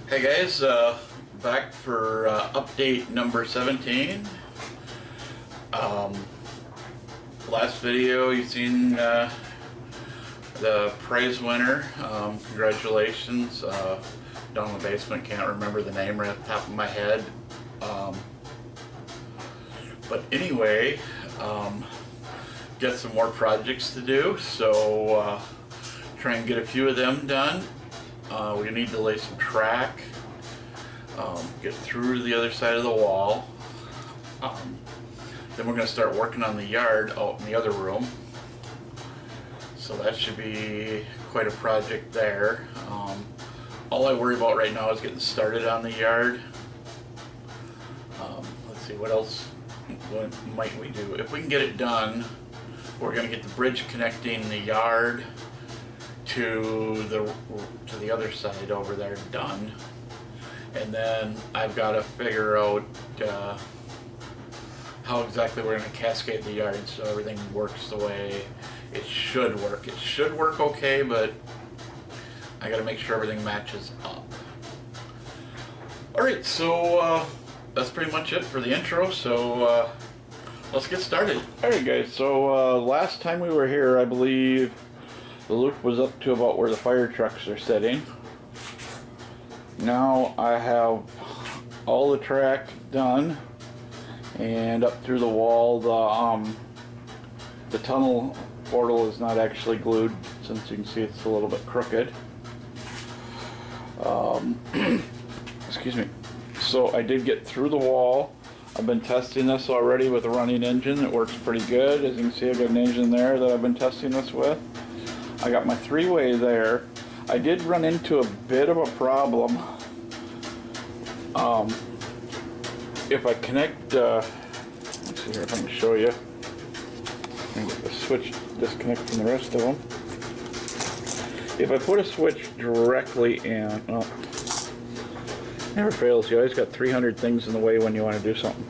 Hey guys, back for update number 17. Last video you've seen the prize winner. Congratulations. Down in the basement, can't remember the name right off the top of my head. But anyway, got some more projects to do, so try and get a few of them done. We need to lay some track, get through to the other side of the wall. Then we're going to start working on the yard out in the other room. So that should be quite a project there. All I worry about right now is getting started on the yard. Let's see, what else might we do? If we can get it done, we're going to get the bridge connecting the yard to the other side over there done, and then I've got to figure out how exactly we're going to cascade the yard so everything works the way it should work. It should work okay, but I got to make sure everything matches up. Alright, so that's pretty much it for the intro, so let's get started. Alright guys, so last time we were here, I believe the loop was up to about where the fire trucks are sitting. Now I have all the track done and up through the wall. The tunnel portal is not actually glued, since you can see it's a little bit crooked. Excuse me. So I did get through the wall. I've been testing this already with a running engine. It works pretty good. As you can see, I've got an engine there that I've been testing this with. I got my three-way there. I did run into a bit of a problem. If I connect, let's see here if I can show you. And get the switch disconnect from the rest of them. If I put a switch directly in, well, never fails. You always got 300 things in the way when you want to do something.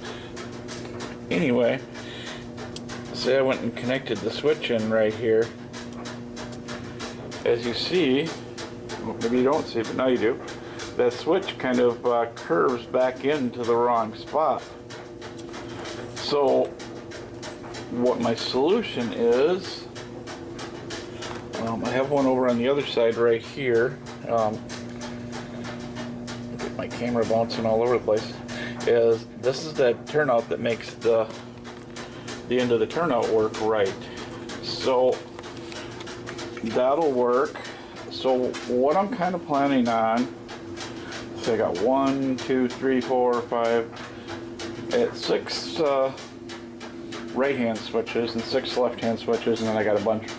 Anyway, say I went and connected the switch in right here. As you see, well, maybe you don't see it, but now you do, that switch kind of curves back into the wrong spot. So what my solution is, I have one over on the other side right here. Get my camera bouncing all over the place. This is that turnout that makes the end of the turnout work right. So that'll work. So what I'm kind of planning on, so I got 1, 2, 3, 4, 5, at 6 right hand switches and 6 left hand switches, and then I got a bunch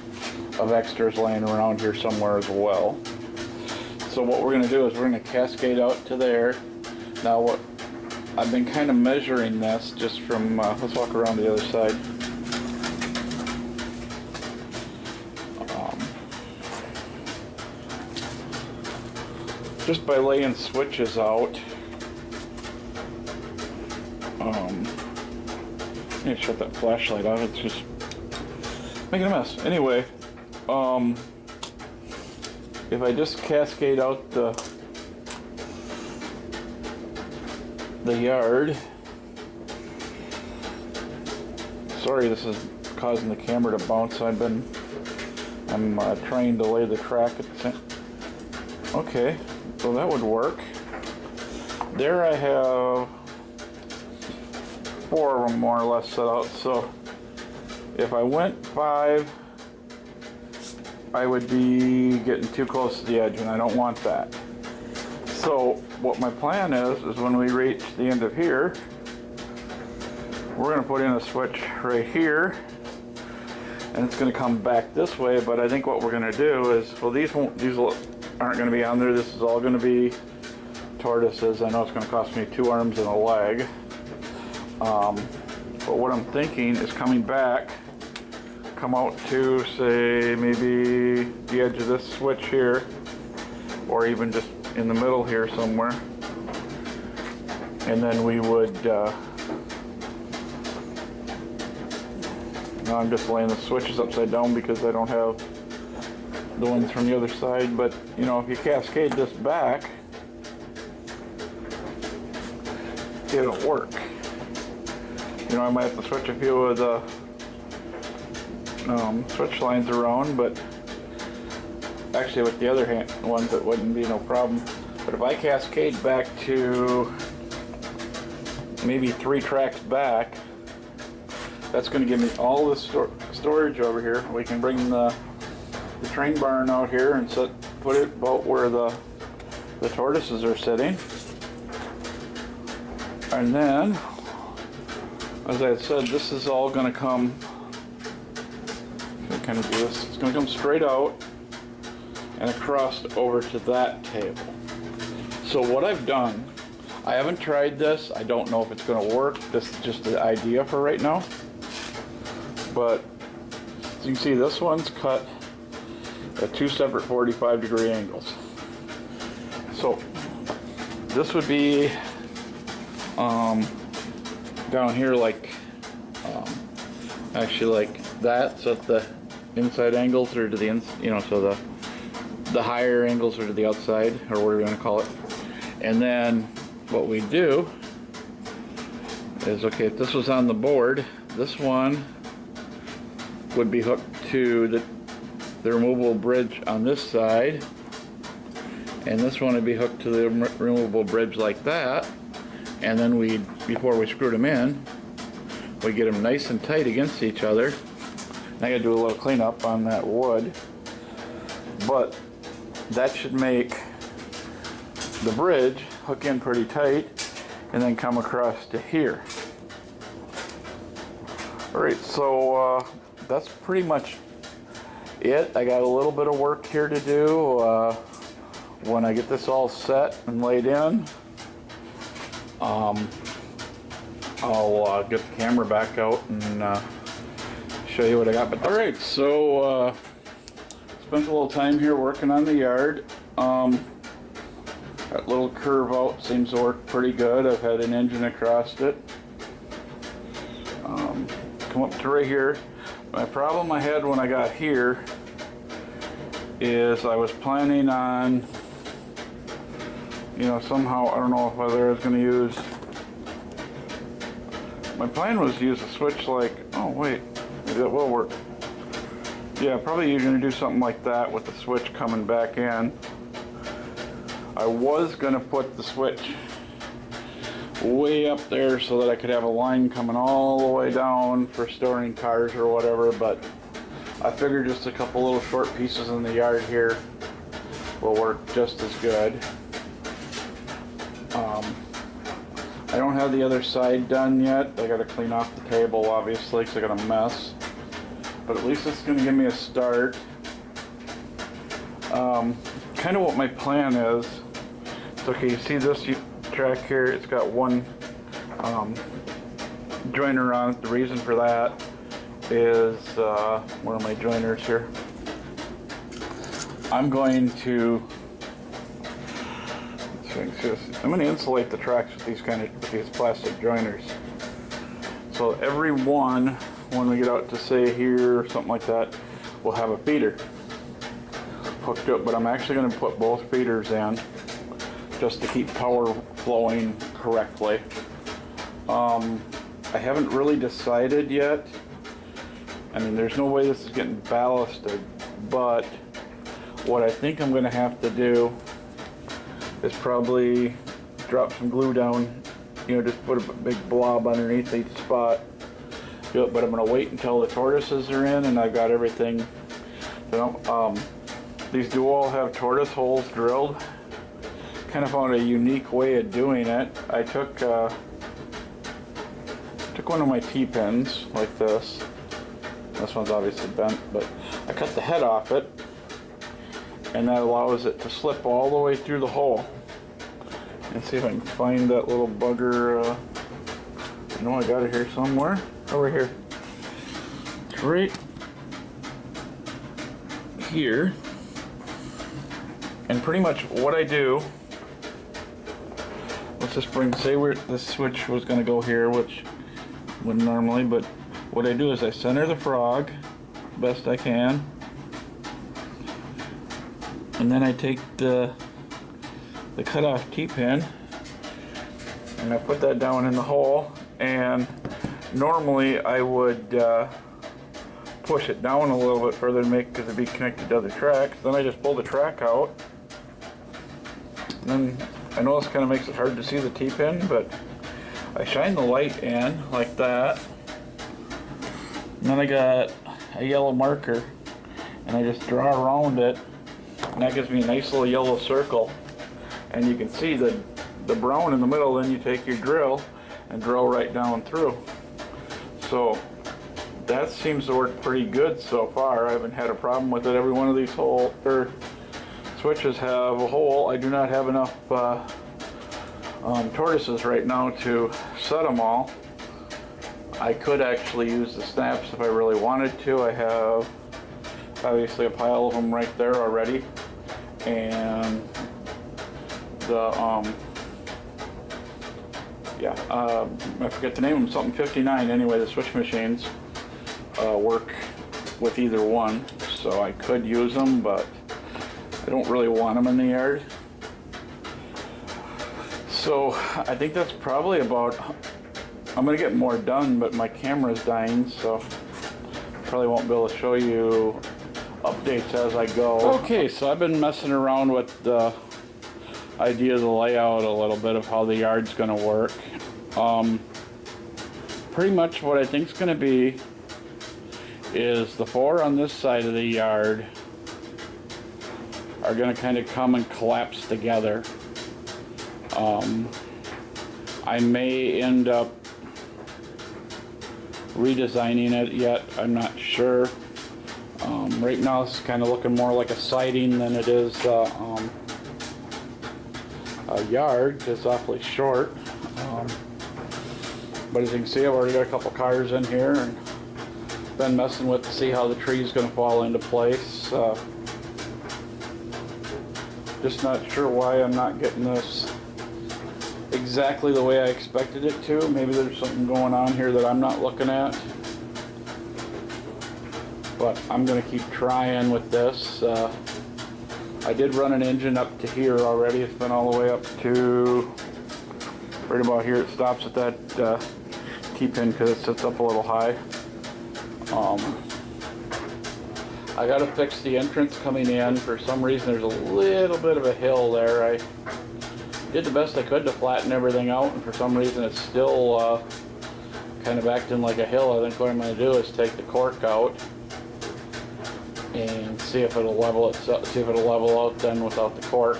of extras laying around here somewhere as well. So what we're going to do is we're going to cascade out to there. Now what I've been kind of measuring this just from, let's walk around to the other side. Just by laying switches out. I need to shut that flashlight off, it's just making a mess. Anyway, if I just cascade out the yard, sorry this is causing the camera to bounce. I'm trying to lay the track at the same. Okay, so that would work. There I have 4 of them more or less set out. So if I went 5, I would be getting too close to the edge, and I don't want that. So what my plan is when we reach the end of here, we're going to put in a switch right here, and it's going to come back this way. But I think what we're going to do is, well, these aren't going to be on there. This is all going to be tortoises. I know it's going to cost me 2 arms and a leg. But what I'm thinking is coming back, come out to, say, maybe the edge of this switch here, or even just in the middle here somewhere, and then we would now I'm just laying the switches upside down because I don't have the ones from the other side. But you know, if you cascade this back, it'll work. You know, I might have to switch a few of the switch lines around, but actually with the other ones it wouldn't be no problem. But if I cascade back to maybe 3 tracks back, that's going to give me all this storage over here. We can bring the train barn out here and put it about where the tortoises are sitting. And then, as I said, this is all going to come, kind of do this, it's going to come straight out and across over to that table. So what I've done, I haven't tried this, I don't know if it's going to work, this is just the idea for right now. But as you can see, this one's cut at 2 separate 45-degree angles. So this would be down here like actually like that, so that the inside angles are to the so the higher angles are to the outside, or whatever you want to call it. And then what we do is, okay, if this was on the board, this one would be hooked to the removable bridge on this side, and this one would be hooked to the removable bridge like that. And then before we screwed them in, we get them nice and tight against each other. And I gotta do a little cleanup on that wood, but that should make the bridge hook in pretty tight and then come across to here. Alright, so that's pretty much it. I got a little bit of work here to do. When I get this all set and laid in, I'll get the camera back out and show you what I got. But alright, so spent a little time here working on the yard. That little curve out seems to work pretty good. I've had an engine across it. Come up to right here. My problem I had when I got here is I was planning on, somehow, I don't know whether I was going to use, my plan was to use a switch like, oh wait, maybe that will work. Yeah, probably you're going to do something like that with the switch coming back in. I was going to put the switch way up there so that I could have a line coming all the way down for storing cars or whatever, but I figured just a couple little short pieces in the yard here will work just as good. I don't have the other side done yet. I got to clean off the table, obviously, because I got a mess. But at least it's going to give me a start. Kind of what my plan is. So, okay, you see this track here? It's got one joiner on it. The reason for that is one of my joiners here. I'm going to insulate the tracks with these plastic joiners. So every one, when we get out to say here or something like that, will have a feeder hooked up. But I'm actually going to put both feeders in just to keep power flowing correctly. I haven't really decided yet. I mean, there's no way this is getting ballasted, but what I think I'm going to have to do is probably drop some glue down, just put a big blob underneath each spot. But I'm going to wait until the tortoises are in and I've got everything. These do all have tortoise holes drilled. Kind of found a unique way of doing it. I took one of my T-pins like this. This one's obviously bent, but I cut the head off it, and that allows it to slip all the way through the hole. And see if I can find that little bugger. I know I got it here somewhere. Over here. It's right here. And pretty much what I do, let's just say where this switch was going to go here, which wouldn't normally, but what I do is I center the frog best I can, and then I take the cut off T-pin And I put that down in the hole, and normally I would push it down a little bit further to make, because it'd be connected to other tracks. Then I just pull the track out. And then I know this kind of makes it hard to see the T-pin, but I shine the light in like that. And then I got a yellow marker, and I just draw around it, and that gives me a nice little yellow circle. And you can see the brown in the middle. Then you take your drill and drill right down through. So that seems to work pretty good so far. I haven't had a problem with it. Every one of these switches have a hole. I do not have enough tortoises right now to set them all. I could actually use the snaps if I really wanted to. I have obviously a pile of them right there already, and the I forget the name of them, something 59 anyway. The switch machines work with either one, so I could use them, but I don't really want them in the yard. So I think that's probably about. I'm gonna get more done, but my camera's dying, so probably won't be able to show you updates as I go. Okay, so I've been messing around with the idea of the layout a little bit of how the yard's gonna work. Pretty much what I think is gonna be is the 4 on this side of the yard are gonna kind of come and collapse together. I may end up redesigning it yet, I'm not sure. Right now it's kind of looking more like a siding than it is a yard. It's awfully short. But as you can see, I've already got a couple cars in here and been messing with to see how the tree is going to fall into place. Just not sure why I'm not getting this exactly the way I expected it to. Maybe there's something going on here that I'm not looking at. But I'm going to keep trying with this. I did run an engine up to here already. It's been all the way up to right about here. It stops at that T-pin because it sits up a little high. I got to fix the entrance coming in. For some reason there's a little bit of a hill there. I did the best I could to flatten everything out, and for some reason it's still kind of acting like a hill. I think what I'm going to do is take the cork out and see if it'll level itself, see if it'll level out then without the cork.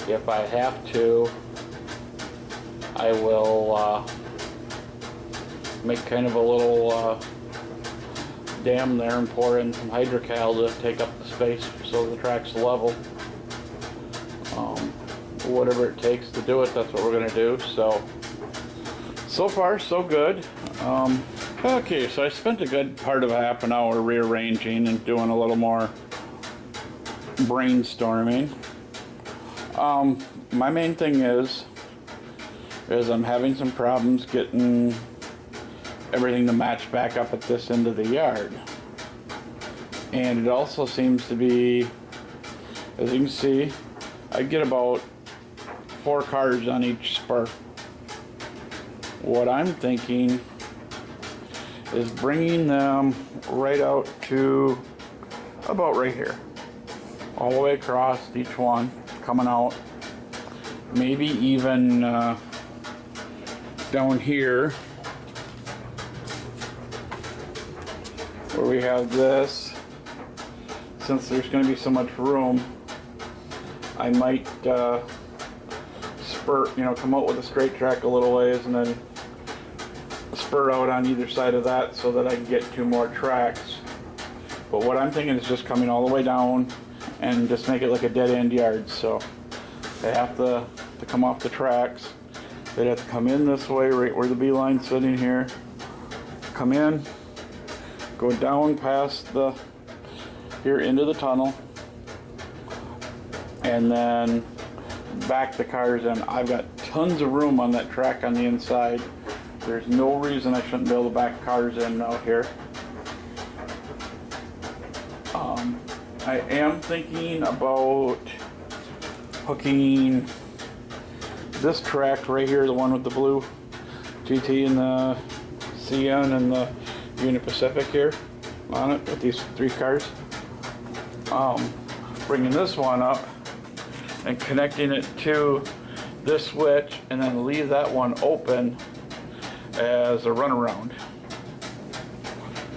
If I have to, I will make kind of a little dam there and pour in some hydrocal to take up the space so the track's level. Whatever it takes to do it, that's what we're going to do. So far so good. Okay, so I spent a good part of half an hour rearranging and doing a little more brainstorming. My main thing is I'm having some problems getting everything to match back up at this end of the yard. And it also seems to be, as you can see, I get about 4 cars on each spur. What I'm thinking is bringing them right out to about right here, all the way across each one, coming out, maybe even down here where we have this. Since there's going to be so much room, I might spurt, come out with a straight track a little ways and then spur out on either side of that so that I can get 2 more tracks. But what I'm thinking is just coming all the way down and just make it like a dead-end yard. So they have to come off the tracks. They'd have to come in this way, right where the beeline's sitting here. Come in, go down past here into the tunnel, and then back the cars in. I've got tons of room on that track on the inside. There's no reason I shouldn't be able to back cars in out here. I am thinking about hooking this track right here, the one with the blue GT and the CN and the Union Pacific here on it with these 3 cars. Bringing this one up and connecting it to this switch, and then leave that one open as a runaround,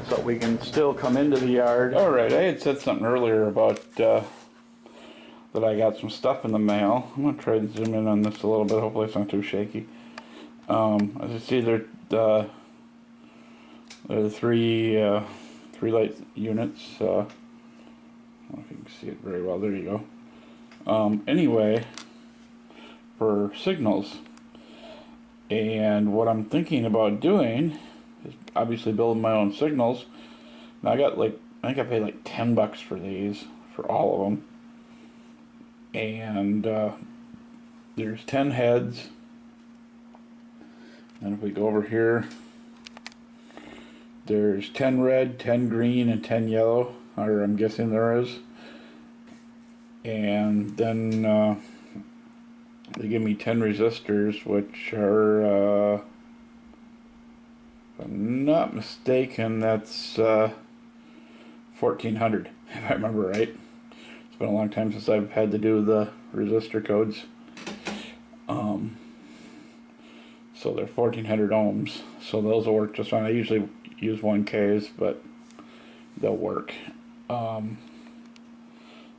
so we can still come into the yard. Alright, I had said something earlier about that I got some stuff in the mail. I'm going to try to zoom in on this a little bit, hopefully it's not too shaky. As you see, there are the 3 light units. I don't know if you can see it very well. There you go. Anyway, for signals, and what I'm thinking about doing is obviously building my own signals. Now I think I paid like $10 for these, for all of them, and there's 10 heads. And if we go over here, there's 10 red, 10 green, and 10 yellow, or I'm guessing there is. And then they give me 10 resistors, which are, if I'm not mistaken, that's 1400, if I remember right. It's been a long time since I've had to do the resistor codes. So they're 1400 ohms, so those will work just fine. I usually use 1Ks, but they'll work.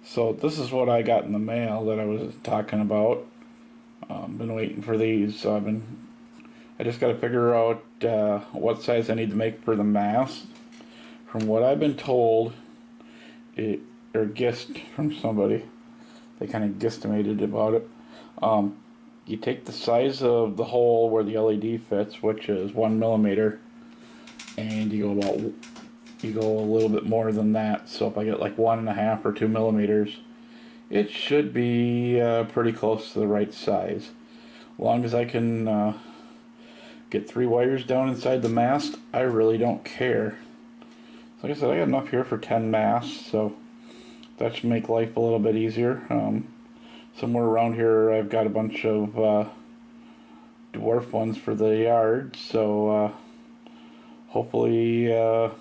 So this is what I got in the mail that I was talking about. Been waiting for these, so I just got to figure out what size I need to make for the mast. From what I've been told, or guessed from somebody, they kind of guesstimated about it. You take the size of the hole where the LED fits, which is 1 millimeter, and you go a little bit more than that. So if I get like 1.5 or 2 millimeters, it should be pretty close to the right size. As long as I can get 3 wires down inside the mast, I really don't care. So like I said, I got enough here for 10 masts, so that should make life a little bit easier. Somewhere around here I've got a bunch of dwarf ones for the yard, so hopefully the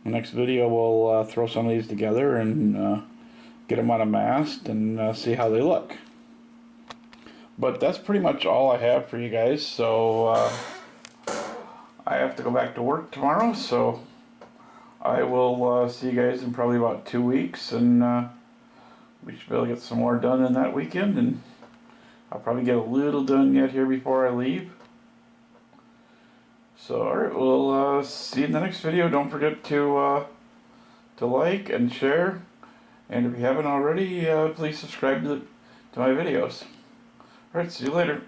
next video we'll throw some of these together and get them on a mast and see how they look. But that's pretty much all I have for you guys, so I have to go back to work tomorrow, so I will see you guys in probably about 2 weeks, and we should be able to get some more done in that weekend, and I'll probably get a little done yet here before I leave. So alright, we'll see you in the next video. Don't forget to like and share, and if you haven't already, please subscribe to my videos. Alright, see you later.